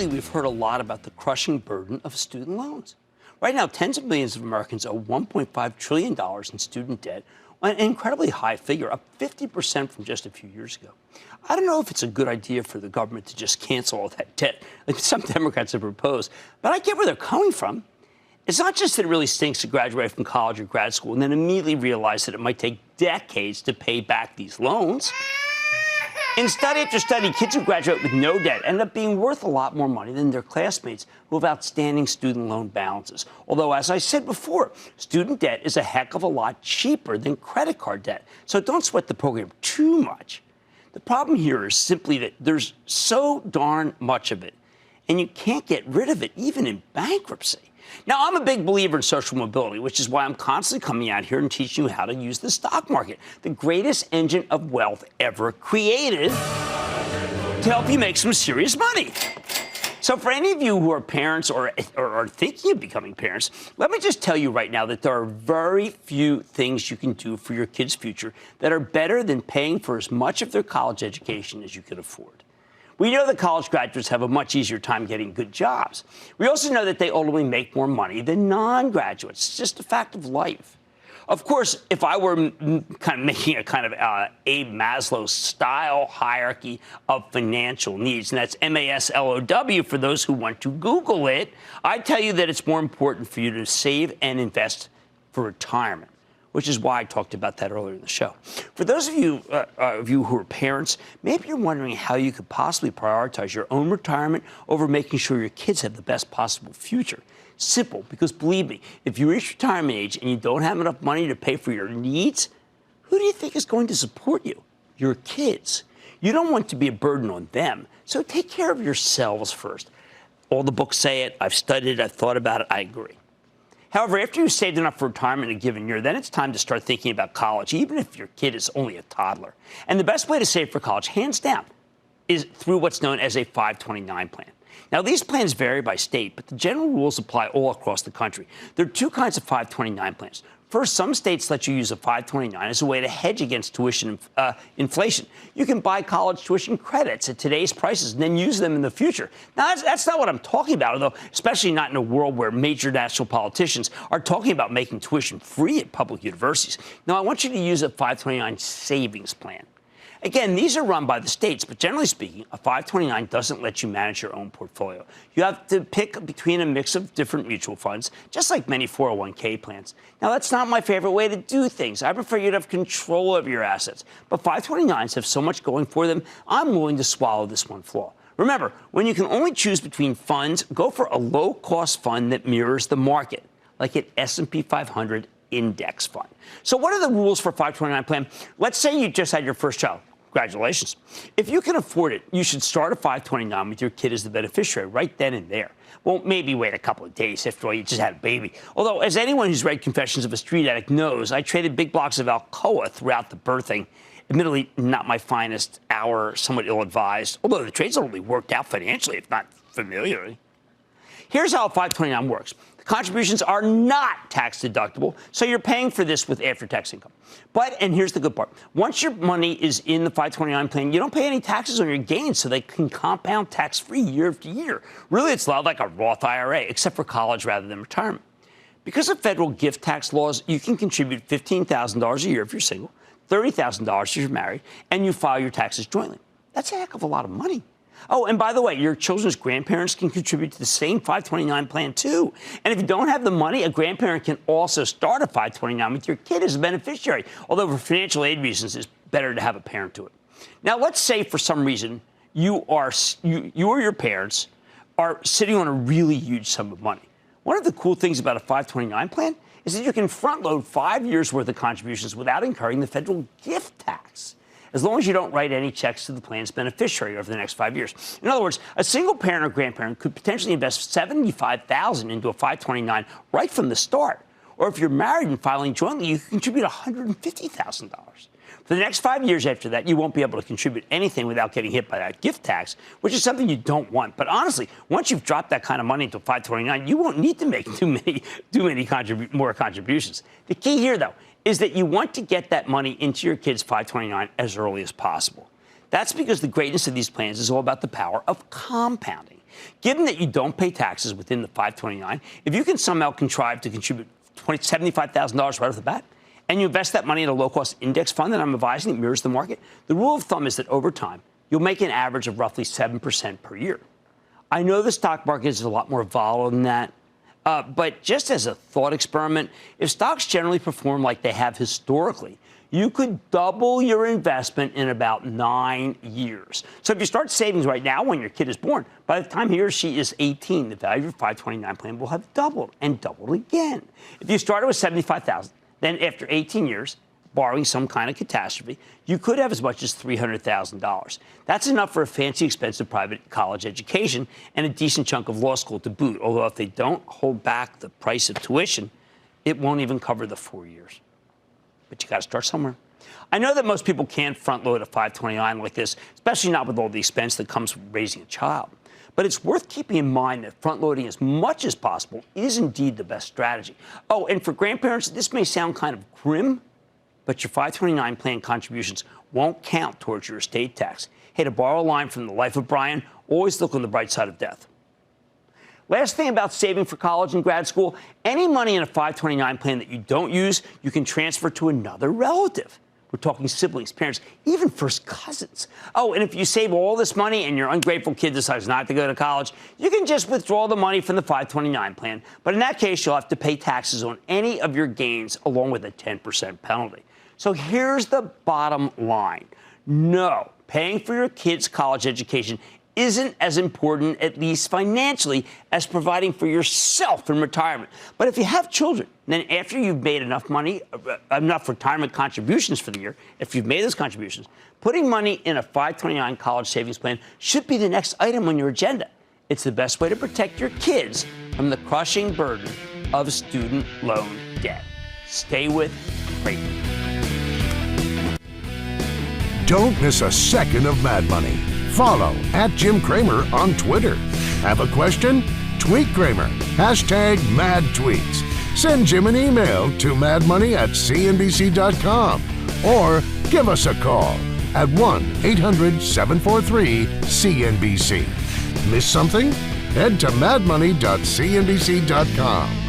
Lately, we've heard a lot about the crushing burden of student loans. Right now, tens of millions of Americans owe $1.5 trillion in student debt, an incredibly high figure, up 50% from just a few years ago. I don't know if it's a good idea for the government to just cancel all that debt, like some Democrats have proposed, but I get where they're coming from. It's not just that it really stinks to graduate from college or grad school and then immediately realize that it might take decades to pay back these loans. In study after study, kids who graduate with no debt end up being worth a lot more money than their classmates who have outstanding student loan balances. Although, as I said before, student debt is a heck of a lot cheaper than credit card debt. So don't sweat the program too much. The problem here is simply that there's so darn much of it, and you can't get rid of it even in bankruptcy. Now, I'm a big believer in social mobility, which is why I'm constantly coming out here and teaching you how to use the stock market, the greatest engine of wealth ever created, to help you make some serious money. So for any of you who are parents or are thinking of becoming parents, let me just tell you right now that there are very few things you can do for your kids' future that are better than paying for as much of their college education as you can afford. We know that college graduates have a much easier time getting good jobs. We also know that they ultimately make more money than non-graduates. It's just a fact of life. Of course, if I were kind of making a kind of Abe Maslow style hierarchy of financial needs, and that's MASLOW for those who want to Google it, I'd tell you that it's more important for you to save and invest for retirement, which is why I talked about that earlier in the show. For those of you who are parents, maybe you're wondering how you could possibly prioritize your own retirement over making sure your kids have the best possible future. Simple, because believe me, if you reach retirement age and you don't have enough money to pay for your needs, who do you think is going to support you? Your kids. You don't want to be a burden on them, so take care of yourselves first. All the books say it. I've studied it. I've thought about it. I agree. However, after you've saved enough for retirement in a given year, then it's time to start thinking about college, even if your kid is only a toddler. And the best way to save for college, hands down, is through what's known as a 529 plan. Now, these plans vary by state, but the general rules apply all across the country. There are two kinds of 529 plans. First, some states let you use a 529 as a way to hedge against tuition inflation. You can buy college tuition credits at today's prices and then use them in the future. Now, that's not what I'm talking about, though, especially not in a world where major national politicians are talking about making tuition free at public universities. Now, I want you to use a 529 savings plan. Again, these are run by the states, but generally speaking, a 529 doesn't let you manage your own portfolio. You have to pick between a mix of different mutual funds, just like many 401k plans. Now, that's not my favorite way to do things. I prefer you to have control of your assets. But 529s have so much going for them, I'm willing to swallow this one flaw. Remember, when you can only choose between funds, go for a low-cost fund that mirrors the market, like an S&P 500 index fund. So what are the rules for a 529 plan? Let's say you just had your first child. Congratulations. If you can afford it, you should start a 529 with your kid as the beneficiary right then and there. Well, maybe wait a couple of days. After all, you just had a baby. Although, as anyone who's read Confessions of a Street Addict knows, I traded big blocks of Alcoa throughout the birthing. Admittedly, not my finest hour, somewhat ill-advised, although the trades only worked out financially, if not familiarly. Here's how a 529 works. The contributions are not tax deductible, so you're paying for this with after-tax income. But, and here's the good part, once your money is in the 529 plan, you don't pay any taxes on your gains, so they can compound tax-free year after year. Really, it's a lot like a Roth IRA, except for college rather than retirement. Because of federal gift tax laws, you can contribute $15,000 a year if you're single, $30,000 if you're married, and you file your taxes jointly. That's a heck of a lot of money. Oh, and by the way, your children's grandparents can contribute to the same 529 plan, too. And if you don't have the money, a grandparent can also start a 529 with your kid as a beneficiary, although for financial aid reasons, it's better to have a parent do it. Now, let's say for some reason you or your parents are sitting on a really huge sum of money. One of the cool things about a 529 plan is that you can front load 5 years' worth of contributions without incurring the federal gift tax, as long as you don't write any checks to the plan's beneficiary over the next 5 years. In other words, a single parent or grandparent could potentially invest $75,000 into a 529 right from the start. Or if you're married and filing jointly, you can contribute $150,000. For the next 5 years after that, you won't be able to contribute anything without getting hit by that gift tax, which is something you don't want. But honestly, once you've dropped that kind of money into a 529, you won't need to make too many more contributions. The key here, though, is that you want to get that money into your kid's 529 as early as possible. That's because the greatness of these plans is all about the power of compounding. Given that you don't pay taxes within the 529, if you can somehow contrive to contribute $75,000 right off the bat, and you invest that money in a low-cost index fund that I'm advising that mirrors the market, the rule of thumb is that over time, you'll make an average of roughly 7% per year. I know the stock market is a lot more volatile than that, but just as a thought experiment, if stocks generally perform like they have historically, you could double your investment in about 9 years. So if you start savings right now when your kid is born, by the time he or she is 18, the value of your 529 plan will have doubled and doubled again. If you started with $75,000, then after 18 years, borrowing some kind of catastrophe, you could have as much as $300,000. That's enough for a fancy, expensive private college education and a decent chunk of law school to boot, although if they don't hold back the price of tuition, it won't even cover the 4 years. But you got to start somewhere. I know that most people can't front load a 529 like this, especially not with all the expense that comes with raising a child. But it's worth keeping in mind that front loading as much as possible is indeed the best strategy. Oh, and for grandparents, this may sound kind of grim, but your 529 plan contributions won't count towards your estate tax. Hey, to borrow a line from The Life of Brian, always look on the bright side of death. Last thing about saving for college and grad school, any money in a 529 plan that you don't use, you can transfer to another relative. We're talking siblings, parents, even first cousins. Oh, and if you save all this money and your ungrateful kid decides not to go to college, you can just withdraw the money from the 529 plan. But in that case, you'll have to pay taxes on any of your gains along with a 10% penalty. So here's the bottom line. No, paying for your kid's college education isn't as important, at least financially, as providing for yourself in retirement. But if you have children, then after you've made enough money, enough retirement contributions for the year, if you've made those contributions, putting money in a 529 college savings plan should be the next item on your agenda. It's the best way to protect your kids from the crushing burden of student loan debt. Stay with Cramer. Don't miss a second of Mad Money. Follow @JimCramer on Twitter. Have a question? Tweet Cramer. #MadTweets. Send Jim an email to madmoney@cnbc.com or give us a call at 1-800-743-CNBC. Miss something? Head to madmoney.cnbc.com.